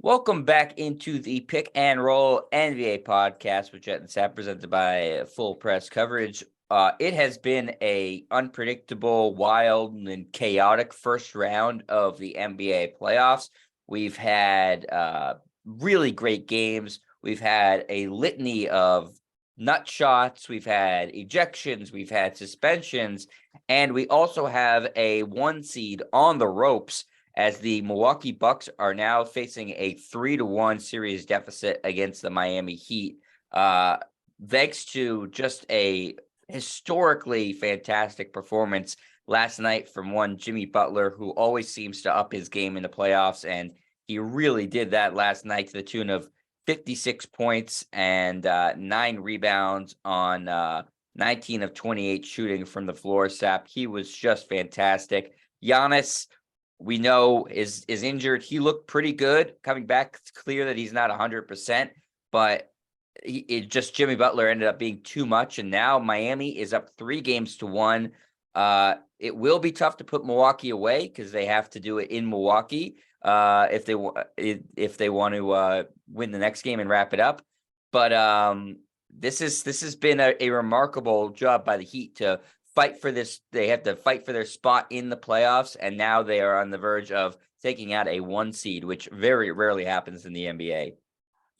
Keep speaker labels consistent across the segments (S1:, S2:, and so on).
S1: Welcome back into the Pick and Roll NBA podcast with Jet and Sap, presented by Full Press Coverage. It has been a unpredictable, wild, and chaotic first round of the NBA playoffs. We've had really great games. We've had a litany of nut shots. We've had ejections. We've had suspensions. And we also have a 1 seed on the ropes, as the Milwaukee Bucks are now facing a 3-1 series deficit against the Miami Heat. Thanks to just a historically fantastic performance last night from one Jimmy Butler, who always seems to up his game in the playoffs. And he really did that last night to the tune of 56 points and 9 rebounds on 19 of 28 shooting from the floor. Sap, he was just fantastic. Giannis, we know, is injured. He looked pretty good coming back. It's clear that he's not 100%, but Jimmy Butler ended up being too much, and now Miami is up 3-1. It will be tough to put Milwaukee away because they have to do it in Milwaukee if they want to win the next game and wrap it up. But this has been a remarkable job by the Heat to fight for this. They have to fight for their spot in the playoffs, and now they are on the verge of taking out a 1 seed, which very rarely happens in the NBA.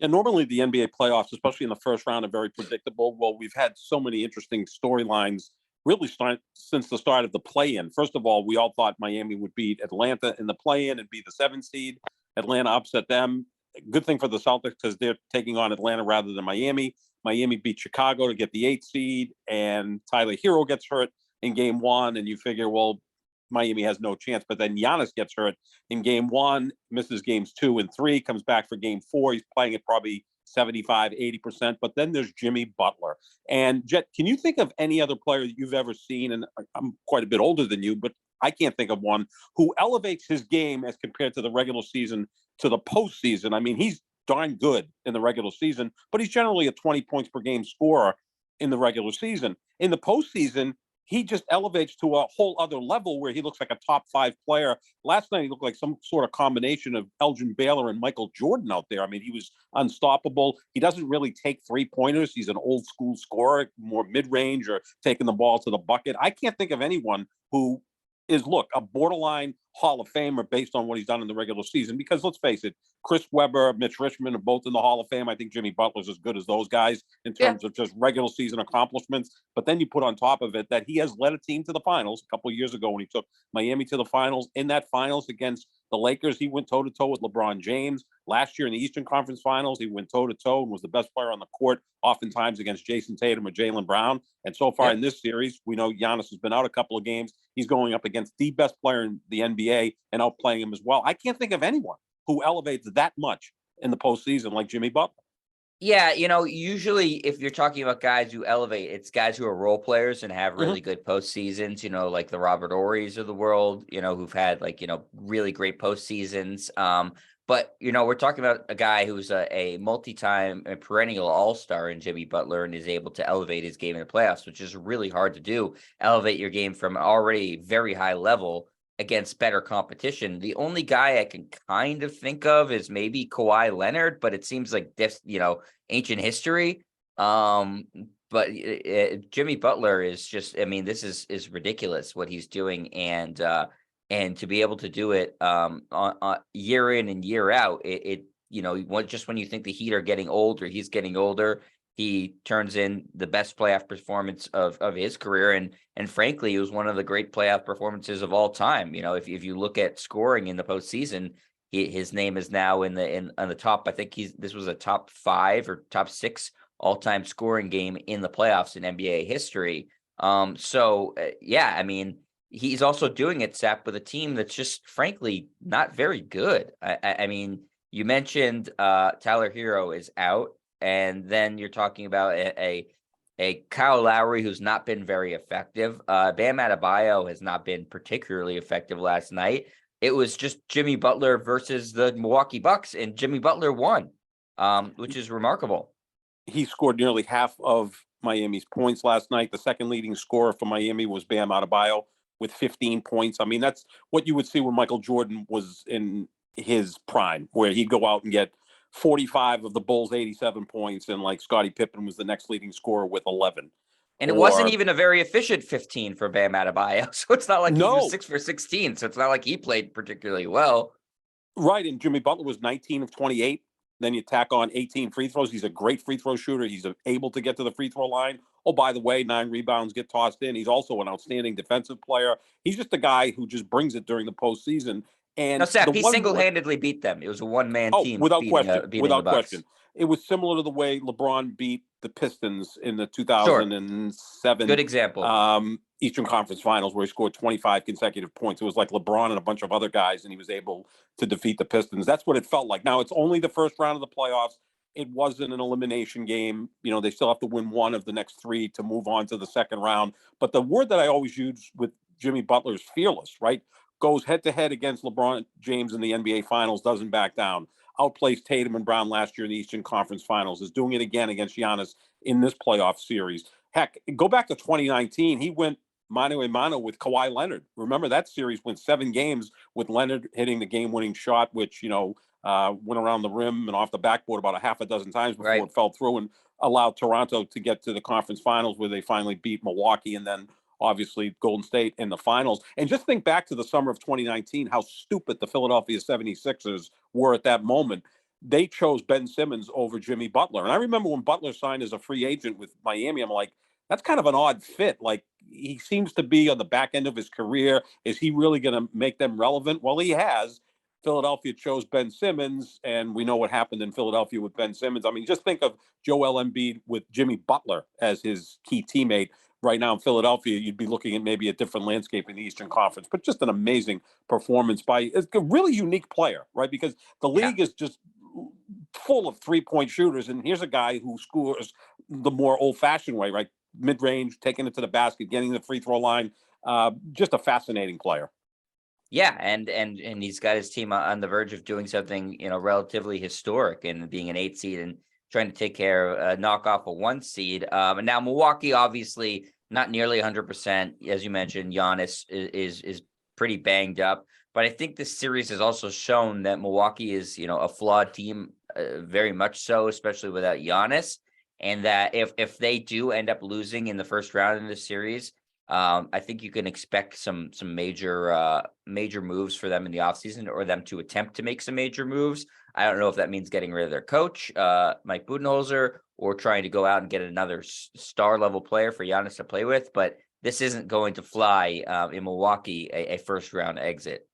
S2: And normally the NBA playoffs, especially in the first round, are very predictable. Well, we've had so many interesting storylines really since the start of the play-in. First of all, we all thought Miami would beat Atlanta in the play-in and be the 7th seed. Atlanta upset them. Good thing for the Celtics because they're taking on Atlanta rather than Miami. Miami beat Chicago to get the 8th seed, and Tyler Hero gets hurt in game 1, and you figure, well, Miami has no chance. But then Giannis gets hurt in game 1, misses games 2 and 3, comes back for game 4. He's playing at probably 75, 80%. But then there's Jimmy Butler. And Jet, can you think of any other player that you've ever seen? And I'm quite a bit older than you, but I can't think of one who elevates his game as compared to the regular season to the postseason. I mean, he's darn good in the regular season, but he's generally a 20 points per game scorer in the regular season. In the postseason, he just elevates to a whole other level where he looks like a top 5 player. Last night, he looked like some sort of combination of Elgin Baylor and Michael Jordan out there. I mean, he was unstoppable. He doesn't really take 3-pointers. He's an old school scorer, more mid-range or taking the ball to the bucket. I can't think of anyone who is, a borderline Hall of Famer based on what he's done in the regular season. Because let's face it, Chris Webber, Mitch Richmond are both in the Hall of Fame. I think Jimmy Butler's as good as those guys in terms of just regular season accomplishments. But then you put on top of it that he has led a team to the finals a couple of years ago when he took Miami to the finals. In that finals against the Lakers, he went toe-to-toe with LeBron James. Last year in the Eastern Conference Finals, he went toe-to-toe and was the best player on the court, oftentimes against Jason Tatum or Jaylen Brown. And so far in this series, we know Giannis has been out a couple of games. He's going up against the best player in the NBA and outplaying him as well. I can't think of anyone who elevates that much in the postseason like Jimmy Butler.
S1: Yeah, usually if you're talking about guys who elevate, it's guys who are role players and have really good postseasons, like the Robert Ory's of the world, who've had really great postseasons. But, we're talking about a guy who's a multi-time perennial all-star in Jimmy Butler and is able to elevate his game in the playoffs, which is really hard to do. Elevate your game from already very high level against better competition. The only guy I can kind of think of is maybe Kawhi Leonard, but it seems like this, ancient history. But Jimmy Butler is just, this is ridiculous what he's doing. And to be able to do it on year in and year out, just when you think the Heat are getting older, he's getting older. He turns in the best playoff performance of his career. And frankly, it was one of the great playoff performances of all time. If you look at scoring in the postseason, his name is now on the top. I think this was a top 5 or top 6 all-time scoring game in the playoffs in NBA history. He's also doing it, Sap, with a team that's just frankly not very good. You mentioned Tyler Hero is out. And then you're talking about a Kyle Lowry who's not been very effective. Bam Adebayo has not been particularly effective last night. It was just Jimmy Butler versus the Milwaukee Bucks, and Jimmy Butler won, which is remarkable.
S2: He scored nearly half of Miami's points last night. The second leading scorer for Miami was Bam Adebayo, with 15 points. I mean, that's what you would see when Michael Jordan was in his prime, where he'd go out and get 45 of the Bulls' 87 points, and like Scottie Pippen was the next leading scorer with 11.
S1: And it wasn't even a very efficient 15 for Bam Adebayo. So it's not like he was 6 for 16. So it's not like he played particularly well.
S2: Right. And Jimmy Butler was 19 of 28. Then you tack on 18 free throws. He's a great free throw shooter. He's able to get to the free throw line. Oh, by the way, 9 rebounds get tossed in. He's also an outstanding defensive player. He's just a guy who just brings it during the postseason. And
S1: now, Sap, he single-handedly beat them. It was a one-man team.
S2: Without question.
S1: Without question.
S2: It was similar to the way LeBron beat the Pistons in the 2007
S1: good example.
S2: Eastern Conference Finals, where he scored 25 consecutive points. It was like LeBron and a bunch of other guys, and he was able to defeat the Pistons. That's what it felt like. Now, it's only the first round of the playoffs. It wasn't an elimination game. You know, they still have to win one of the next 3 to move on to the second round. But the word that I always use with Jimmy Butler is fearless, right? Goes head-to-head against LeBron James in the NBA Finals, doesn't back down. Outplays Tatum and Brown last year in the Eastern Conference Finals, is doing it again against Giannis in this playoff series. Heck, go back to 2019. He went mano a mano with Kawhi Leonard. Remember that series went 7 games with Leonard hitting the game-winning shot, which, went around the rim and off the backboard about a half a dozen times before it fell through and allowed Toronto to get to the conference finals, where they finally beat Milwaukee and then obviously Golden State in the finals. And just think back to the summer of 2019, how stupid the Philadelphia 76ers were at that moment. They chose Ben Simmons over Jimmy Butler. And I remember when Butler signed as a free agent with Miami, I'm like, that's kind of an odd fit. Like, he seems to be on the back end of his career. Is he really going to make them relevant? Well, he has. Philadelphia chose Ben Simmons, and we know what happened in Philadelphia with Ben Simmons. I mean, just think of Joel Embiid with Jimmy Butler as his key teammate. Right now in Philadelphia, you'd be looking at maybe a different landscape in the Eastern Conference, but just an amazing performance by a really unique player, right? Because the league is just full of three-point shooters, and here's a guy who scores the more old-fashioned way, right? Mid-range, taking it to the basket, getting the free throw line. Just a fascinating player.
S1: Yeah, and he's got his team on the verge of doing something, relatively historic, and being an 8 seed and trying to take care of knock off a 1 seed. And now Milwaukee, obviously not nearly 100%, as you mentioned. Giannis is pretty banged up, but I think this series has also shown that Milwaukee is a flawed team, very much so, especially without Giannis, and that if they do end up losing in the first round in this series, I think you can expect some major moves for them in the offseason, or them to attempt to make some major moves. I don't know if that means getting rid of their coach, Mike Budenholzer, or trying to go out and get another star level player for Giannis to play with. But this isn't going to fly in Milwaukee, a first round exit.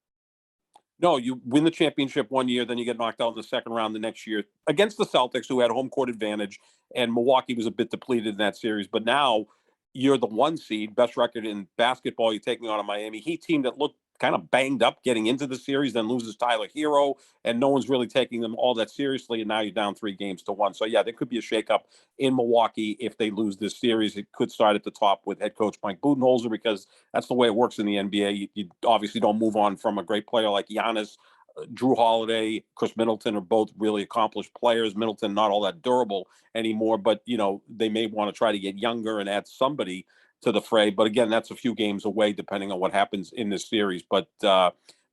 S2: No, you win the championship one year, then you get knocked out in the second round the next year against the Celtics, who had home court advantage, and Milwaukee was a bit depleted in that series. But now you're the 1 seed, best record in basketball. You're taking on a Miami Heat team that looked kind of banged up getting into the series, then loses Tyler Hero, and no one's really taking them all that seriously. And now you're down 3-1. So yeah, there could be a shakeup in Milwaukee if they lose this series. It could start at the top with head coach Mike Budenholzer, because that's the way it works in the NBA. You obviously don't move on from a great player like Giannis. Drew Holiday, Chris Middleton are both really accomplished players. Middleton not all that durable anymore, but they may want to try to get younger and add somebody to the fray. But again, that's a few games away, depending on what happens in this series. But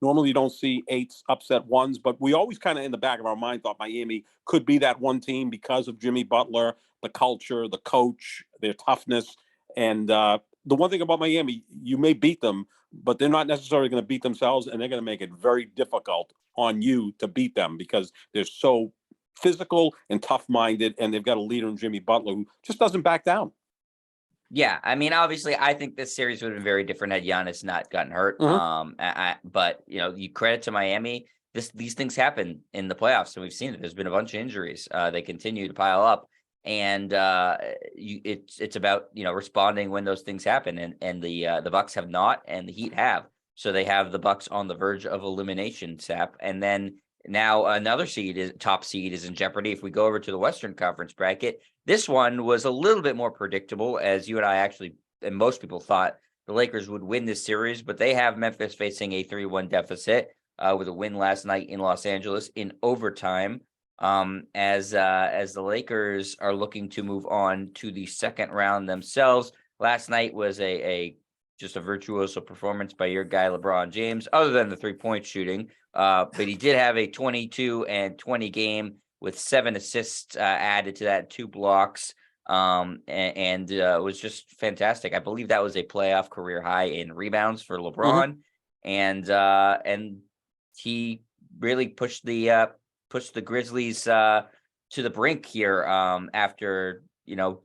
S2: normally you don't see 8s upset 1s, but we always kind of in the back of our mind thought Miami could be that one team because of Jimmy Butler, the culture, the coach, their toughness. And the one thing about Miami, you may beat them, but they're not necessarily going to beat themselves, and they're going to make it very difficult on you to beat them, because they're so physical and tough-minded, and they've got a leader in Jimmy Butler who just doesn't back down.
S1: Yeah, I mean, obviously, I think this series would have been very different had Giannis not gotten hurt. But you credit to Miami. These things happen in the playoffs, and we've seen it. There's been a bunch of injuries. They continue to pile up, and it's about responding when those things happen. And the Bucks have not, and the Heat have. So they have the Bucks on the verge of elimination, Sap. And then now another top seed is in jeopardy. If we go over to the Western Conference bracket, this one was a little bit more predictable, as you and I actually, and most people thought the Lakers would win this series, but they have Memphis facing a 3-1 deficit with a win last night in Los Angeles in overtime, as the Lakers are looking to move on to the second round themselves. Last night was a just a virtuoso performance by your guy, LeBron James, other than the 3-point shooting. But he did have a 22 and 20 game with 7 assists added to that, 2 blocks. And it was just fantastic. I believe that was a playoff career high in rebounds for LeBron. And he really pushed the Grizzlies to the brink here after,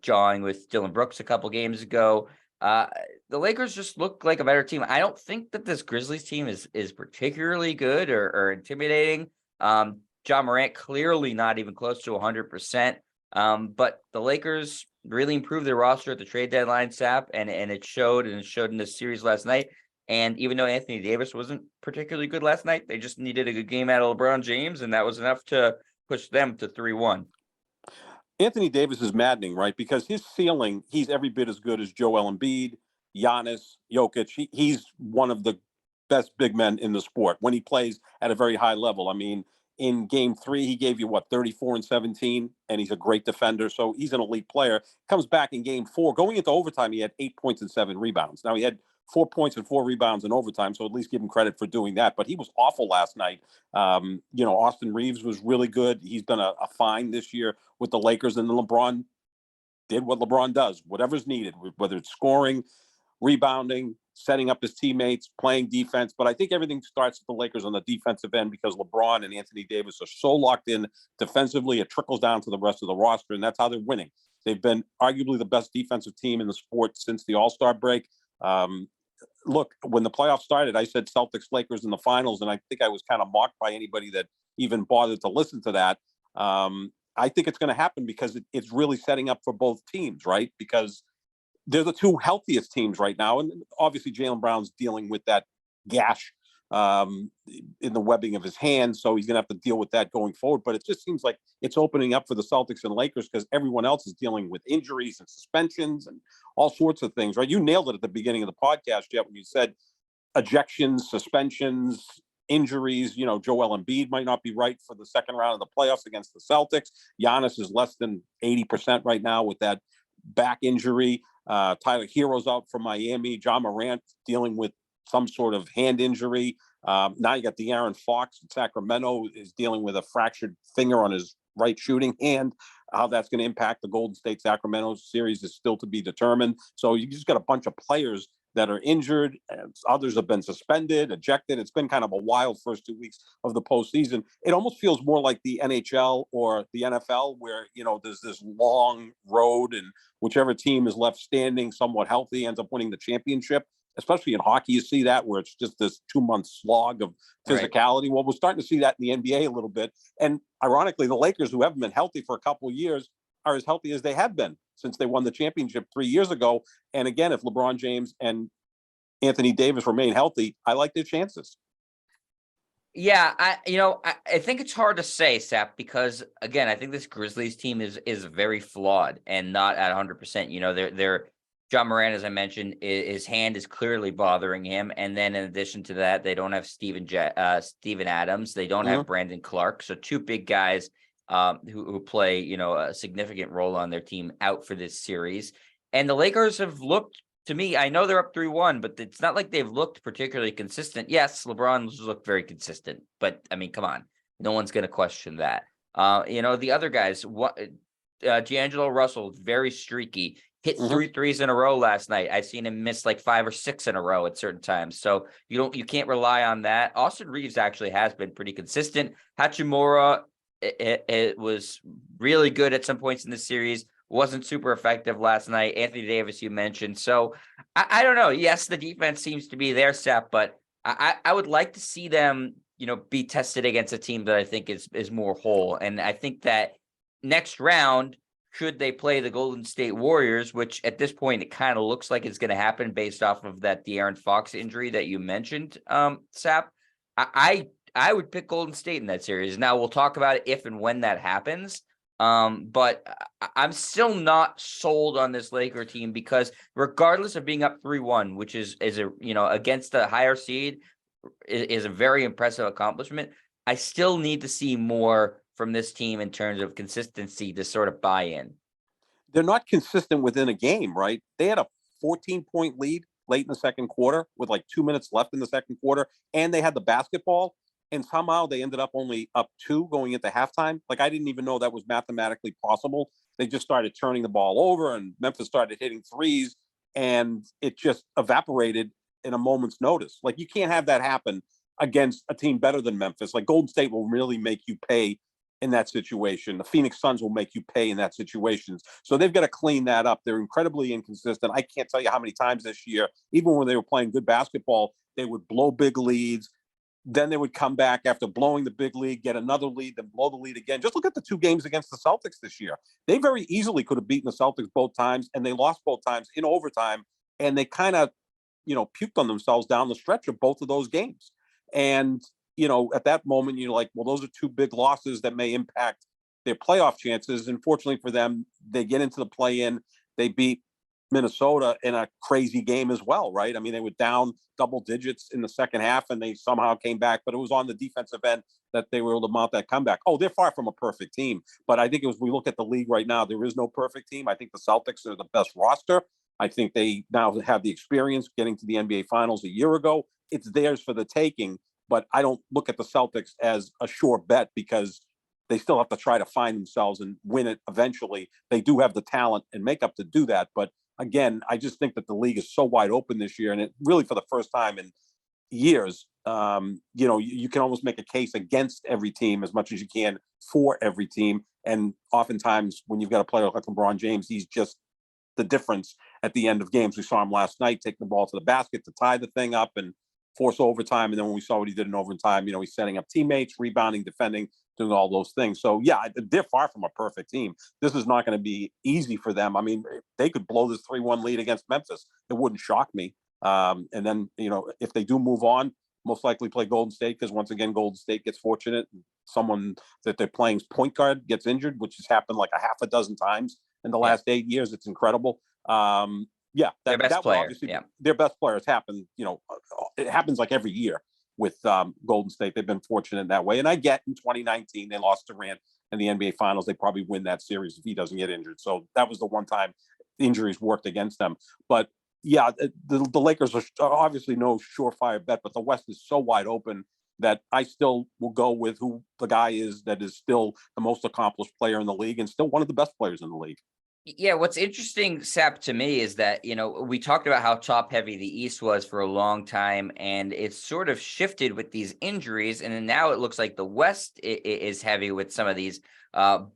S1: jawing with Dylan Brooks a couple games ago. The Lakers just look like a better team. I don't think that this Grizzlies team is particularly good or intimidating. Ja Morant clearly not even close to 100%. But the Lakers really improved their roster at the trade deadline, Sap, and it showed in this series last night. And even though Anthony Davis wasn't particularly good last night, they just needed a good game out of LeBron James, and that was enough to push them to 3-1.
S2: Anthony Davis is maddening, right? Because his ceiling, he's every bit as good as Joel Embiid, Giannis, Jokic. He's one of the best big men in the sport when he plays at a very high level. I mean, in game 3, he gave you 34 and 17, and he's a great defender. So he's an elite player. Comes back in game 4, going into overtime, he had 8 points and 7 rebounds. Now he had 4 points and 4 rebounds in overtime, so at least give him credit for doing that. But he was awful last night. Austin Reeves was really good. He's been a find this year with the Lakers, and then LeBron did what LeBron does, whatever's needed, whether it's scoring, rebounding, setting up his teammates, playing defense. But I think everything starts with the Lakers on the defensive end because LeBron and Anthony Davis are so locked in defensively. It trickles down to the rest of the roster, and that's how they're winning. They've been arguably the best defensive team in the sport since the All-Star break. Look, when the playoffs started, I said Celtics Lakers in the finals, and I think I was kind of mocked by anybody that even bothered to listen to that. I think it's going to happen because it's really setting up for both teams, right? Because they're the 2 healthiest teams right now, and obviously Jaylen Brown's dealing with that gash in the webbing of his hand, so he's going to have to deal with that going forward. But it just seems like it's opening up for the Celtics and Lakers because everyone else is dealing with injuries and suspensions and all sorts of things, right? You nailed it at the beginning of the podcast, Jeff, when you said ejections, suspensions, injuries. Joel Embiid might not be right for the second round of the playoffs against the Celtics. Giannis is less than 80% right now with that back injury. Tyler Hero's out from Miami. Ja Morant dealing with some sort of hand injury. Now you got De'Aaron Fox in Sacramento is dealing with a fractured finger on his right shooting hand. How that's going to impact the Golden State Sacramento series is still to be determined. So you just got a bunch of players that are injured, and others have been suspended, ejected. It's been kind of a wild first 2 weeks of the postseason. It almost feels more like the NHL or the NFL where, there's this long road and whichever team is left standing somewhat healthy ends up winning the championship. Especially in hockey, you see that where it's just this 2-month slog of physicality. Right. Well, we're starting to see that in the NBA a little bit. And ironically, the Lakers, who haven't been healthy for a couple of years, are as healthy as they have been since they won the championship 3 years ago. And again, if LeBron James and Anthony Davis remain healthy, I like their chances.
S1: Yeah, I think it's hard to say, Sap, because again, I think this Grizzlies team is very flawed and not at 100%. They're Ja Morant, as I mentioned, his hand is clearly bothering him. And then in addition to that, they don't have Steven Adams. They don't have Brandon Clark. So 2 big guys who play, a significant role on their team out for this series. And the Lakers have looked, to me, I know they're up 3-1, but it's not like they've looked particularly consistent. Yes, LeBron's looked very consistent, but I mean, come on. No one's going to question that. The other guys, D'Angelo Russell, very streaky. Hit 3 threes in a row last night. I've seen him miss like 5 or 6 in a row at certain times. So you can't rely on that. Austin Reeves actually has been pretty consistent. Hachimura, it was really good at some points in the series. Wasn't super effective last night. Anthony Davis, you mentioned. So I don't know. Yes, the defense seems to be there, Seth, but I would like to see them, be tested against a team that I think is more whole. And I think that next round, should they play the Golden State Warriors, which at this point it kind of looks like it's going to happen based off of that De'Aaron Fox injury that you mentioned, Sap, I would pick Golden State in that series. Now we'll talk about it if and when that happens. But I'm still not sold on this Laker team because regardless of being up 3-1, which is a against a higher seed is a very impressive accomplishment. I still need to see more from this team in terms of consistency to sort of buy in.
S2: They're not consistent within a game, right? They had a 14-point lead late in the second quarter with like 2 minutes left in the second quarter, and they had the basketball, and somehow they ended up only up 2 going into halftime. Like, I didn't even know that was mathematically possible. They just started turning the ball over, and Memphis started hitting threes, and it just evaporated in a moment's notice. Like, you can't have that happen against a team better than Memphis. Like, Golden State will really make you pay in that situation. The Phoenix Suns will make you pay in that situation. So they've got to clean that up. They're incredibly inconsistent. I can't tell you how many times this year, even when they were playing good basketball, they would blow big leads. Then they would come back after blowing the big lead, get another lead, then blow the lead again. Just look at the 2 games against the Celtics this year. They very easily could have beaten the Celtics both times, and they lost both times in overtime. And they kind of, puked on themselves down the stretch of both of those games. And at that moment, you're like, well, those are 2 big losses that may impact their playoff chances. And fortunately for them, they get into the play-in. They beat Minnesota in a crazy game as well, right? I mean, they were down double digits in the second half, and they somehow came back. But it was on the defensive end that they were able to mount that comeback. Oh, they're far from a perfect team. But I think as we look at the league right now, there is no perfect team. I think the Celtics are the best roster. I think they now have the experience getting to the NBA Finals a year ago. It's theirs for the taking. But I don't look at the Celtics as a sure bet because they still have to try to find themselves and win it eventually. They do have the talent and makeup to do that. But again, I just think that the league is so wide open this year. And it really, for the first time in years, you can almost make a case against every team as much as you can for every team. And oftentimes when you've got a player like LeBron James, he's just the difference at the end of games. We saw him last night taking the ball to the basket to tie the thing up and force overtime. And then when we saw what he did in overtime, he's setting up teammates, rebounding, defending, doing all those things. So yeah, they're far from a perfect team. This is not going to be easy for them. I mean, they could blow this 3-1 lead against Memphis. It wouldn't shock me. And then, if they do move on, most likely play Golden State, because once again, Golden State gets fortunate. Someone that they're playing's point guard gets injured, which has happened like a half a dozen times in the last 8 years. It's incredible.
S1: Their best player.
S2: Obviously their best players happen. It happens like every year with Golden State. They've been fortunate in that way. And I get in 2019 they lost Durant in the NBA Finals. They probably win that series if he doesn't get injured. So that was the one time injuries worked against them. But yeah, the Lakers are obviously no surefire bet, but the West is so wide open that I still will go with who the guy is that is still the most accomplished player in the league and still one of the best players in the league.
S1: Yeah, what's interesting, Sap, to me is that, we talked about how top heavy the East was for a long time, and it's sort of shifted with these injuries. And then now it looks like the West is heavy with some of these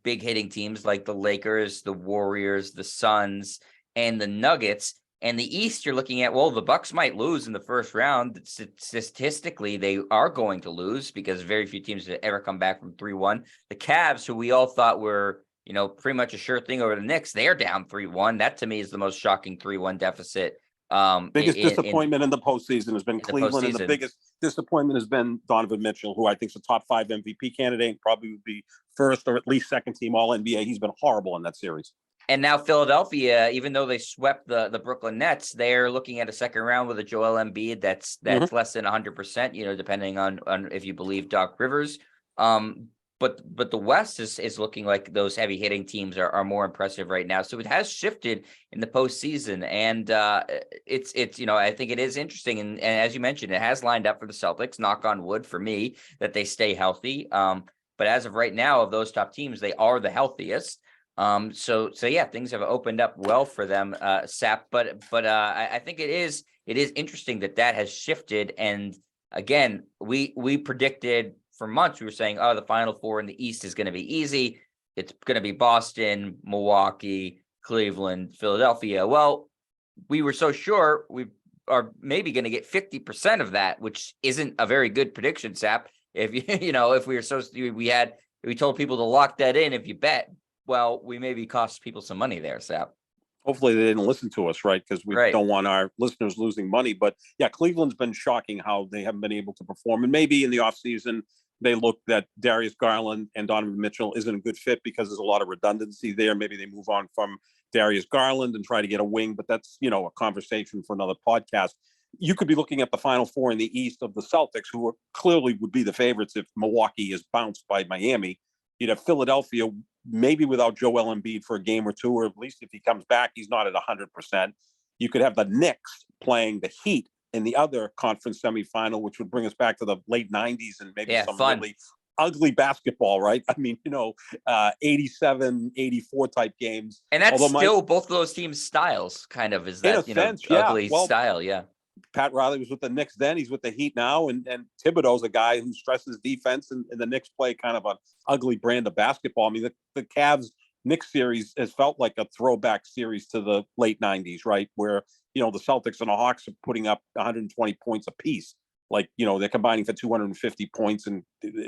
S1: big hitting teams like the Lakers, the Warriors, the Suns, and the Nuggets. And the East, you're looking at, well, the Bucks might lose in the first round. Statistically, they are going to lose because very few teams have ever come back from 3-1. The Cavs, who we all thought were pretty much a sure thing over the Knicks, they're down 3-1. That to me is the most shocking 3-1 deficit.
S2: Biggest disappointment in the postseason has been Cleveland, and the biggest disappointment has been Donovan Mitchell, who I think is a top 5 MVP candidate, and probably would be first or at least second team All NBA. He's been horrible in that series.
S1: And now Philadelphia, even though they swept the Brooklyn Nets, they're looking at a second round with a Joel Embiid that's less than 100%, depending on if you believe Doc Rivers. But the West is looking like those heavy hitting teams are more impressive right now. So it has shifted in the postseason, and it's I think it is interesting. And as you mentioned, it has lined up for the Celtics. Knock on wood for me that they stay healthy. But as of right now, of those top teams, they are the healthiest. So yeah, things have opened up well for them, Sap. But I think it is interesting that has shifted. And again, we predicted for months, we were saying, the Final Four in the East is going to be easy. It's going to be Boston, Milwaukee, Cleveland, Philadelphia. Well, we were so sure we are maybe going to get 50% of that, which isn't a very good prediction, Sap. If if we told people to lock that in, if you bet, well, we maybe cost people some money there, Sap.
S2: Hopefully they didn't listen to us, right? Because we don't want our listeners losing money. But yeah, Cleveland's been shocking how they haven't been able to perform. And maybe in the offseason, they looked that Darius Garland and Donovan Mitchell isn't a good fit because there's a lot of redundancy there. Maybe they move on from Darius Garland and try to get a wing, but that's, a conversation for another podcast. You could be looking at the Final Four in the East of the Celtics, who clearly would be the favorites if Milwaukee is bounced by Miami. You'd have Philadelphia, maybe without Joel Embiid for a game or two, or at least if he comes back, he's not at 100%. You could have the Knicks playing the Heat in the other conference semifinal, which would bring us back to the late 90s and maybe some
S1: fun.
S2: really ugly basketball, right? I mean, 87, 84 type games.
S1: And that's still both of those teams' styles, kind of, is that,
S2: in a sense, yeah.
S1: ugly style, yeah.
S2: Pat Riley was with the Knicks then. He's with the Heat now. And Thibodeau's a guy who stresses defense, and the Knicks play kind of an ugly brand of basketball. I mean, the Cavs-Knicks series has felt like a throwback series to the late 90s, right? Where, the Celtics and the Hawks are putting up 120 points apiece. Like, they're combining for 250 points and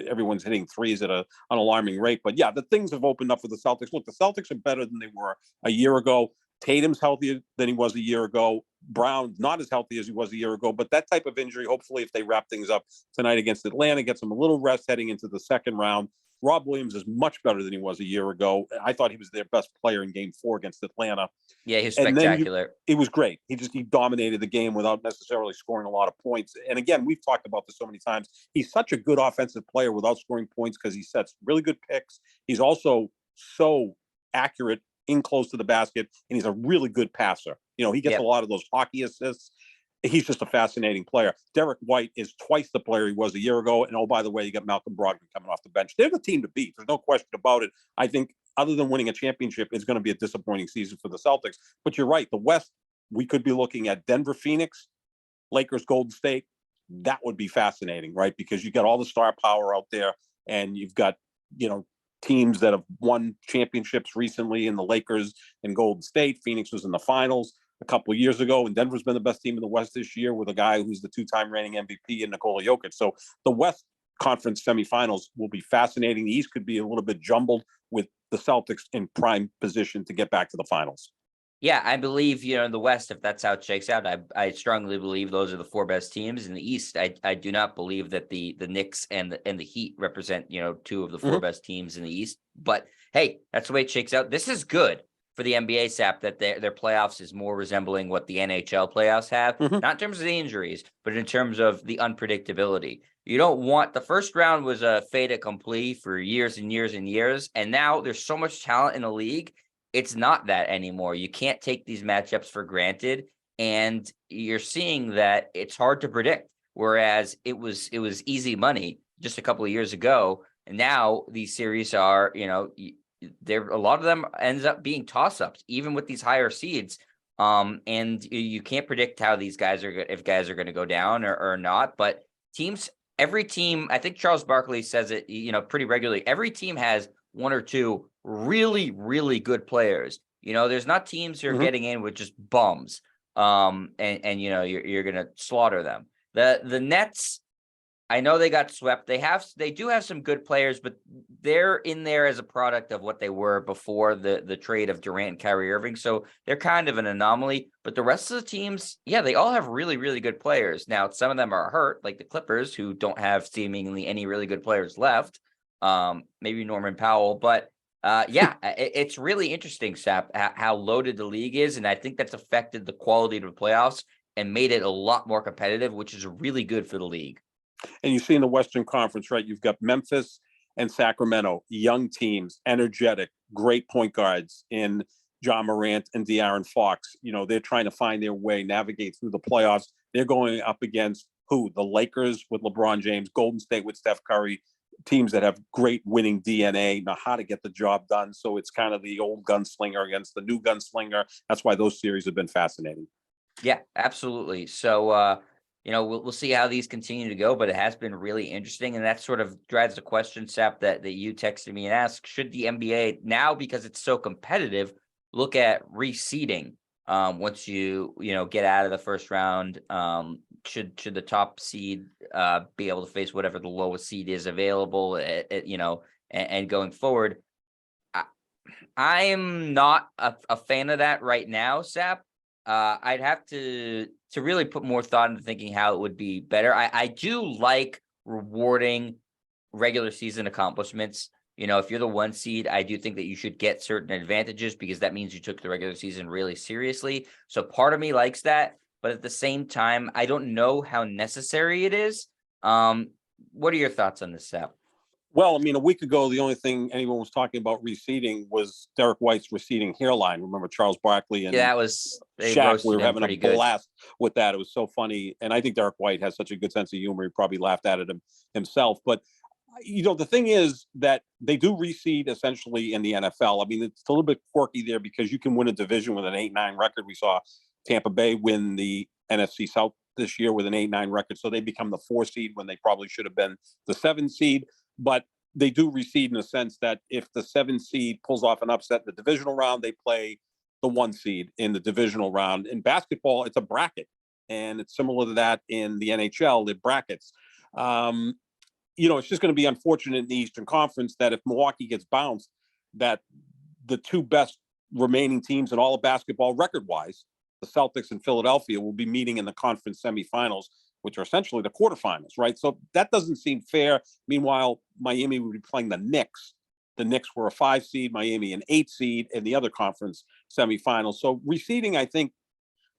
S2: everyone's hitting threes at an alarming rate. But yeah, the things have opened up for the Celtics. Look, the Celtics are better than they were a year ago. Tatum's healthier than he was a year ago. Brown, not as healthy as he was a year ago. But that type of injury, hopefully, if they wrap things up tonight against Atlanta, gets them a little rest heading into the second round. Rob Williams is much better than he was a year ago. I thought he was their best player in Game 4 against Atlanta.
S1: Yeah, he was spectacular.
S2: It was great. He dominated the game without necessarily scoring a lot of points. And again, we've talked about this so many times. He's such a good offensive player without scoring points because he sets really good picks. He's also so accurate in close to the basket, and he's a really good passer. He gets a lot of those hockey assists. He's just a fascinating player. Derek White is twice the player he was a year ago. And, oh, by the way, you got Malcolm Brogdon coming off the bench. They're the team to beat. There's no question about it. I think other than winning a championship, it's going to be a disappointing season for the Celtics. But you're right. The West, we could be looking at Denver, Phoenix, Lakers, Golden State. That would be fascinating, right? Because you got all the star power out there, and you've got, teams that have won championships recently in the Lakers and Golden State. Phoenix was in the finals a couple of years ago, and Denver's been the best team in the West this year with a guy who's the two-time reigning MVP in Nikola Jokic. So the West Conference semifinals will be fascinating. The East could be a little bit jumbled with the Celtics in prime position to get back to the finals.
S1: Yeah, I believe, in the West, if that's how it shakes out, I strongly believe those are the four best teams. In the East, I do not believe that the Knicks and the Heat represent, two of the four best teams in the East. But hey, that's the way it shakes out. This is good for the NBA, Sap, that their playoffs is more resembling what the NHL playoffs have, not in terms of the injuries, but in terms of the unpredictability. You don't want, the first round was a fait accompli for years and years and years. And now there's so much talent in the league. It's not that anymore. You can't take these matchups for granted, and you're seeing that it's hard to predict. Whereas it was easy money just a couple of years ago, and now these series are, there a lot of them ends up being toss-ups, even with these higher seeds. And you can't predict how these guys if guys are going to go down or not. But every team, I think Charles Barkley says it, pretty regularly. Every team has one or two really, really good players. There's not teams who are getting in with just bums. And you're going to slaughter them. The Nets, I know they got swept. They do have some good players, but they're in there as a product of what they were before the trade of Durant and Kyrie Irving. So they're kind of an anomaly, but the rest of the teams, yeah, they all have really, really good players. Now, some of them are hurt, like the Clippers, who don't have seemingly any really good players left. Maybe Norman Powell, but it's really interesting, Sap, how loaded the league is. And I think that's affected the quality of the playoffs and made it a lot more competitive, which is really good for the league.
S2: And you see in the Western Conference, right, you've got Memphis and Sacramento, young teams, energetic, great point guards in John Morant and De'Aaron Fox. They're trying to find their way, navigate through the playoffs. They're going up against who? The Lakers with LeBron James, Golden State with Steph Curry, teams that have great winning DNA, know how to get the job done. So it's kind of the old gunslinger against the new gunslinger. That's why those series have been fascinating.
S1: Yeah, absolutely. So, we'll see how these continue to go, but it has been really interesting. And that sort of drives the question, Sap, that you texted me and asked, should the NBA now, because it's so competitive, look at reseeding once you get out of the first round? Should the top seed be able to face whatever the lowest seed is available, and going forward? I am not a fan of that right now, Sap. I'd have to really put more thought into thinking how it would be better. I do like rewarding regular season accomplishments. If you're the one seed, I do think that you should get certain advantages because that means you took the regular season really seriously. So part of me likes that, but at the same time, I don't know how necessary it is. What are your thoughts on this, Sap?
S2: Well, I mean, a week ago, the only thing anyone was talking about reseeding was Derek White's receding hairline. Remember Charles Barkley and
S1: Yeah, they
S2: Shaq? We
S1: roasted
S2: were
S1: him
S2: having a
S1: pretty good.
S2: blast with that. It was so funny. And I think Derek White has such a good sense of humor. He probably laughed at it himself. But, the thing is that they do reseed essentially in the NFL. I mean, it's a little bit quirky there because you can win a division with an 8-9 record. We saw Tampa Bay win the NFC South this year with an 8-9 record. So they become the 4 seed when they probably should have been the 7 seed. But they do recede in the sense that if the 7 seed pulls off an upset in the divisional round, they play the 1 seed in the divisional round. In basketball, it's a bracket, and it's similar to that in the NHL, the brackets. It's just going to be unfortunate in the Eastern Conference that if Milwaukee gets bounced, that the 2 best remaining teams in all of basketball record-wise, the Celtics and Philadelphia, will be meeting in the conference semifinals, which are essentially the quarterfinals, right? So that doesn't seem fair. Meanwhile, Miami would be playing the Knicks. The Knicks were a 5 seed, Miami an 8 seed in the other conference semifinals. So reseeding, I think,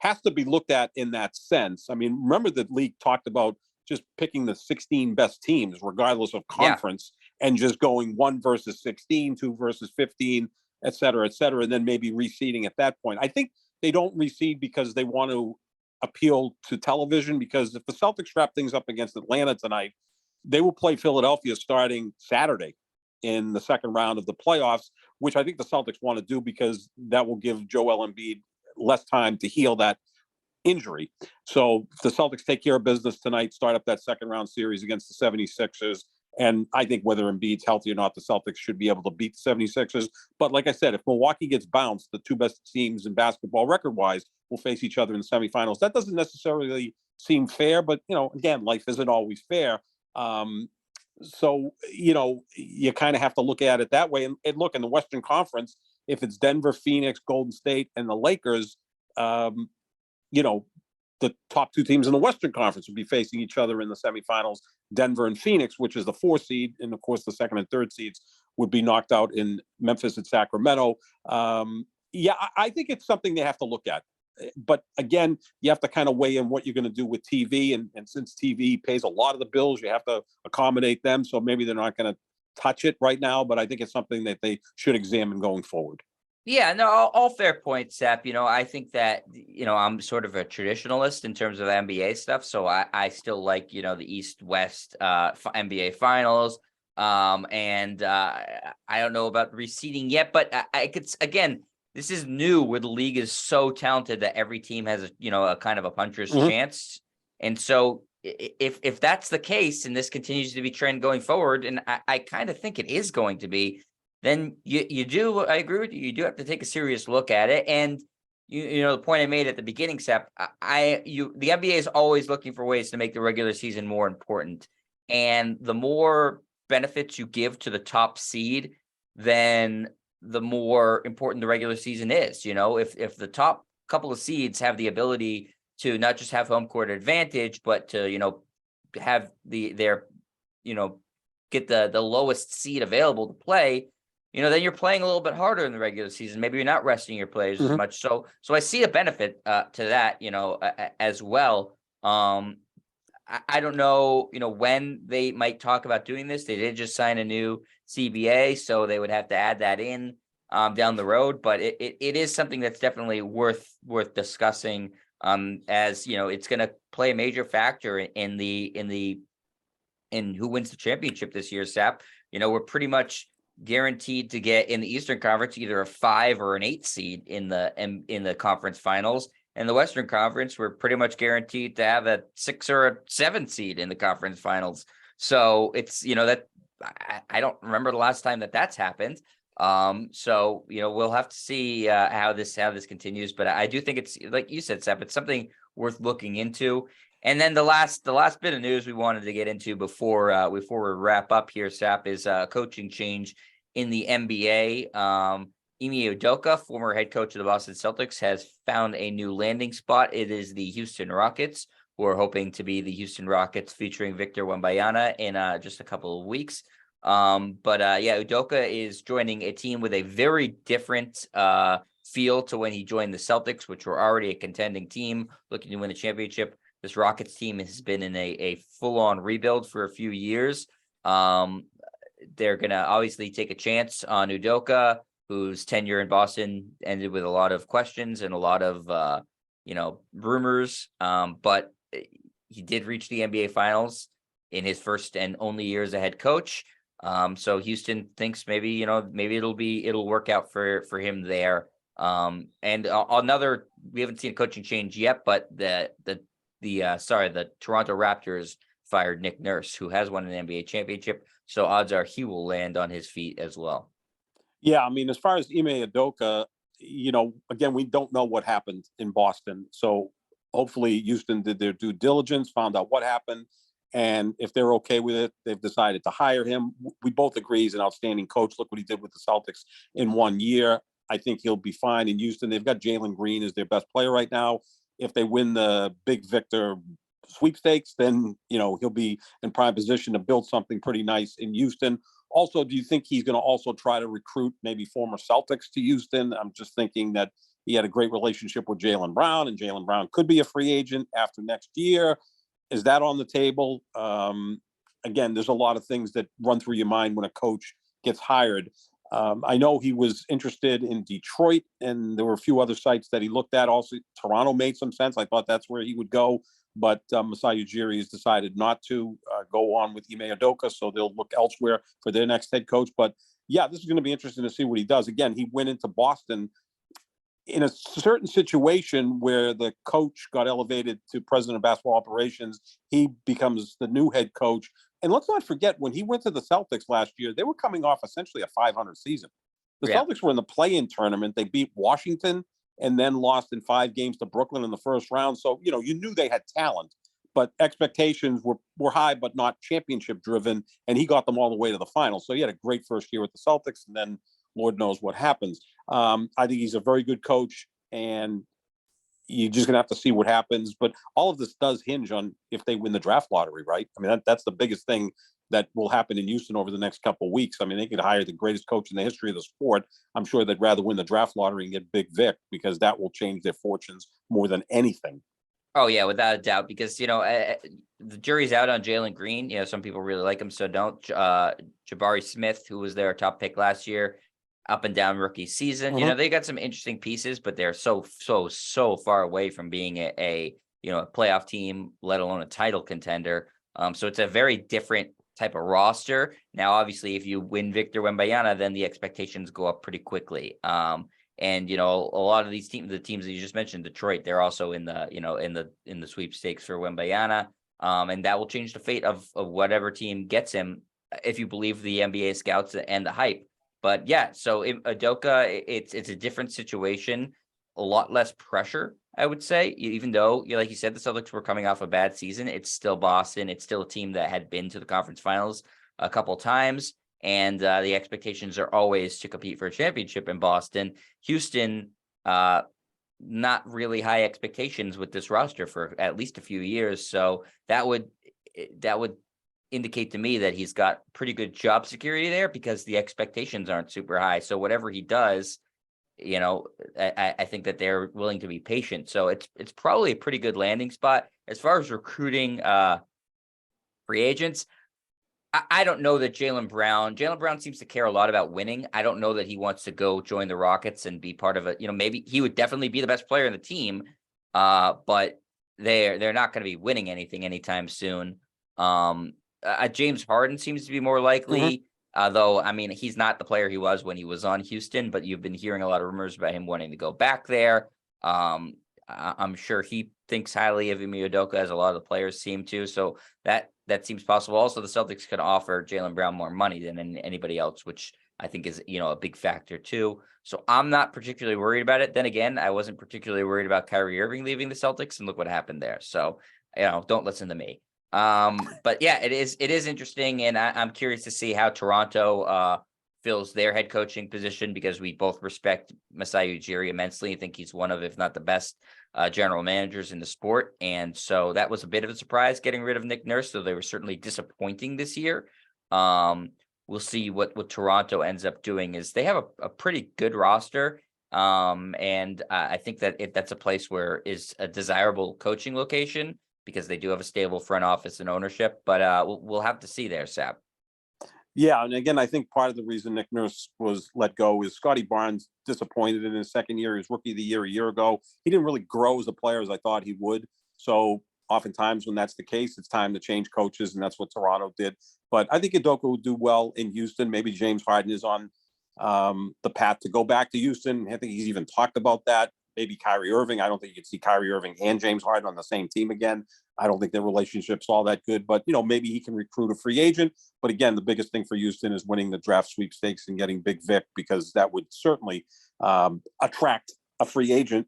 S2: has to be looked at in that sense. I mean, remember the league talked about just picking the 16 best teams, regardless of conference, and just going 1 versus 16, 2 versus 15, et cetera, and then maybe reseeding at that point. I think they don't reseed because they want to appeal to television, because if the Celtics wrap things up against Atlanta tonight, they will play Philadelphia starting Saturday in the second round of the playoffs, which I think the Celtics want to do because that will give Joel Embiid less time to heal that injury. So if the Celtics take care of business tonight, start up that second round series against the 76ers. And I think whether Embiid's healthy or not, the Celtics should be able to beat the 76ers. But like I said, if Milwaukee gets bounced, the 2 best teams in basketball record-wise will face each other in the semifinals. That doesn't necessarily seem fair, but, again, life isn't always fair. So, you kind of have to look at it that way. And look, in the Western Conference, if it's Denver, Phoenix, Golden State, and the Lakers, the top 2 teams in the Western Conference would be facing each other in the semifinals. Denver and Phoenix, which is the 4 seed, and of course the 2nd and 3rd seeds would be knocked out in Memphis and Sacramento. I think it's something they have to look at. But again, you have to kind of weigh in what you're going to do with TV. And since TV pays a lot of the bills, you have to accommodate them. So maybe they're not going to touch it right now, but I think it's something that they should examine going forward.
S1: Yeah, no, all fair points, Sap. I think that, I'm sort of a traditionalist in terms of NBA stuff. So I still like, the East-West NBA finals. And I don't know about reseeding yet, but I could, again, this is new where the league is so talented that every team has, a kind of a puncher's chance. And so if that's the case, and this continues to be trend going forward, and I kind of think it is going to be, then you do, I agree with you, you do have to take a serious look at it. And the point I made at the beginning, Sep, the NBA is always looking for ways to make the regular season more important. And the more benefits you give to the top seed, then the more important the regular season is. If the top couple of seeds have the ability to not just have home court advantage, but to, have their get the lowest seed available to play, then you're playing a little bit harder in the regular season. Maybe you're not resting your players as much. So I see a benefit to that, as well. I don't know, when they might talk about doing this. They did just sign a new CBA, so they would have to add that in down the road. But it is something that's definitely worth discussing. As it's going to play a major factor in who wins the championship this year. Sap, we're pretty much guaranteed to get in the Eastern Conference either a 5 or an 8 seed in the conference finals. And the Western Conference, we're pretty much guaranteed to have a 6 or a 7 seed in the conference finals. So it's, that I don't remember the last time that's happened. So, we'll have to see how this continues. But I do think it's, like you said, Seth, it's something worth looking into. And then the last bit of news we wanted to get into before we wrap up here, Sap, is a coaching change in the NBA. Ime Udoka, former head coach of the Boston Celtics, has found a new landing spot. It is the Houston Rockets, who are hoping to be the Houston Rockets featuring Victor Wembanyama in just a couple of weeks. Udoka is joining a team with a very different feel to when he joined the Celtics, which were already a contending team looking to win a championship. This Rockets team has been in a full-on rebuild for a few years. they're going to obviously take a chance on Udoka, whose tenure in Boston ended with a lot of questions and a lot of, rumors. But he did reach the NBA Finals in his first and only year as a head coach. So Houston thinks maybe it'll work out for him there. And another, we haven't seen a coaching change yet, but the Toronto Raptors fired Nick Nurse, who has won an NBA championship. So odds are he will land on his feet as well.
S2: Yeah, I mean, as far as Ime Udoka, again, we don't know what happened in Boston. So hopefully Houston did their due diligence, found out what happened. And if they're okay with it, they've decided to hire him. We both agree he's an outstanding coach. Look what he did with the Celtics in 1 year. I think he'll be fine in Houston. They've got Jalen Green as their best player right now. If they win the Big Victor sweepstakes, then, he'll be in prime position to build something pretty nice in Houston. Also, do you think he's going to also try to recruit maybe former Celtics to Houston? I'm just thinking that he had a great relationship with Jaylen Brown, and Jaylen Brown could be a free agent after next year. Is that on the table? Again, there's a lot of things that run through your mind when a coach gets hired. I know he was interested in Detroit, and there were a few other sites that he looked at. Also, Toronto made some sense. I thought that's where he would go. But Masai Ujiri has decided not to go on with Ime Udoka, so they'll look elsewhere for their next head coach. But yeah, this is going to be interesting to see what he does. Again, he went into Boston in a certain situation where the coach got elevated to president of basketball operations. He becomes the new head coach. And let's not forget, when he went to the Celtics last year, they were coming off essentially a 500 season. The Celtics were in the play-in tournament. They beat Washington and then lost in 5 games to Brooklyn in the first round. So, you knew they had talent, but expectations were high, but not championship driven. And he got them all the way to the finals. So he had a great first year with the Celtics, and then Lord knows what happens. I think he's a very good coach, and you're just going to have to see what happens. But all of this does hinge on if they win the draft lottery, right? I mean, that's the biggest thing that will happen in Houston over the next couple of weeks. I mean, they could hire the greatest coach in the history of the sport. I'm sure they'd rather win the draft lottery and get Big Vic, because that will change their fortunes more than anything.
S1: Oh yeah, without a doubt, because the jury's out on Jalen Green. Some people really like him, so don't. Jabari Smith, who was their top pick last year, up and down rookie season.
S2: Mm-hmm.
S1: They got some interesting pieces, but they're so far away from being a playoff team, let alone a title contender. So it's a very different type of roster. Now, obviously, if you win Victor Wembanyama, then the expectations go up pretty quickly. And a lot of these teams, the teams that you just mentioned, Detroit, they're also in the in the sweepstakes for Wembanyama. And that will change the fate of whatever team gets him, if you believe the NBA scouts and the hype. But yeah, so Udoka, it's a different situation, a lot less pressure, I would say. Even though, like you said, the Celtics were coming off a bad season, it's still Boston. It's still a team that had been to the conference finals a couple times. And the expectations are always to compete for a championship in Boston. Houston, not really high expectations with this roster for at least a few years. So that would indicate to me that he's got pretty good job security there, because the expectations aren't super high. So whatever he does, I think that they're willing to be patient. So it's probably a pretty good landing spot as far as recruiting free agents. I don't know that Jaylen Brown seems to care a lot about winning. I don't know that he wants to go join the Rockets and be part of it. Maybe he would definitely be the best player in the team, but they're not going to be winning anything anytime soon. James Harden seems to be more likely, though. I mean, he's not the player he was when he was on Houston, but you've been hearing a lot of rumors about him wanting to go back there. I'm sure he thinks highly of Ime Udoka, as a lot of the players seem to. So that seems possible. Also, the Celtics could offer Jaylen Brown more money than anybody else, which I think is, a big factor too. So I'm not particularly worried about it. Then again, I wasn't particularly worried about Kyrie Irving leaving the Celtics, and look what happened there. So, don't listen to me. But yeah, it is interesting. And I'm curious to see how Toronto fills their head coaching position, because we both respect Masai Ujiri immensely. I think he's one of, if not the best, general managers in the sport. And so that was a bit of a surprise getting rid of Nick Nurse, though they were certainly disappointing this year. We'll see what Toronto ends up doing. Is they have a pretty good roster. And I think that that's a place where is a desirable coaching location, because they do have a stable front office and ownership. But we'll have to see there, Sap.
S2: Yeah, and again, I think part of the reason Nick Nurse was let go is Scotty Barnes disappointed in his second year. His rookie of the year a year ago, he didn't really grow as a player as I thought he would. So oftentimes when that's the case, it's time to change coaches, and that's what Toronto did. But I think Udoka will do well in Houston. Maybe James Harden is on the path to go back to Houston. I think he's even talked about that. Maybe Kyrie Irving. I don't think you can see Kyrie Irving and James Harden on the same team again. I don't think their relationship's all that good, but maybe he can recruit a free agent. But again, the biggest thing for Houston is winning the draft sweepstakes and getting Big Vic, because that would certainly attract a free agent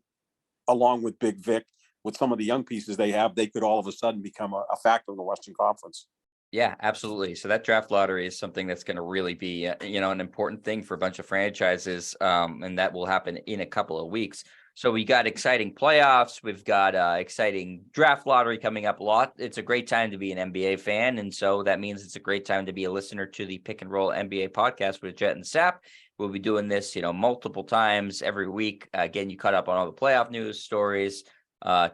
S2: along with Big Vic. With some of the young pieces they have, they could all of a sudden become a factor in the Western Conference.
S1: Yeah, absolutely. So that draft lottery is something that's going to really be, an important thing for a bunch of franchises, and that will happen in a couple of weeks. So we got exciting playoffs. We've got exciting draft lottery coming up a lot. It's a great time to be an NBA fan, and so that means it's a great time to be a listener to the Pick and Roll NBA podcast with Jet and Sap. We'll be doing this, multiple times every week. Getting you caught up on all the playoff news stories,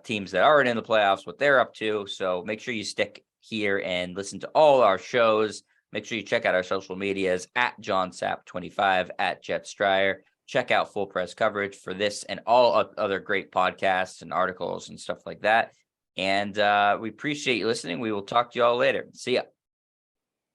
S1: teams that aren't in the playoffs, what they're up to. So make sure you stick here and listen to all our shows. Make sure you check out our social medias at JohnSap25, at Jet Stryer. Check out Full Press Coverage for this and all other great podcasts and articles and stuff like that. And we appreciate you listening. We will talk to you all later. See ya.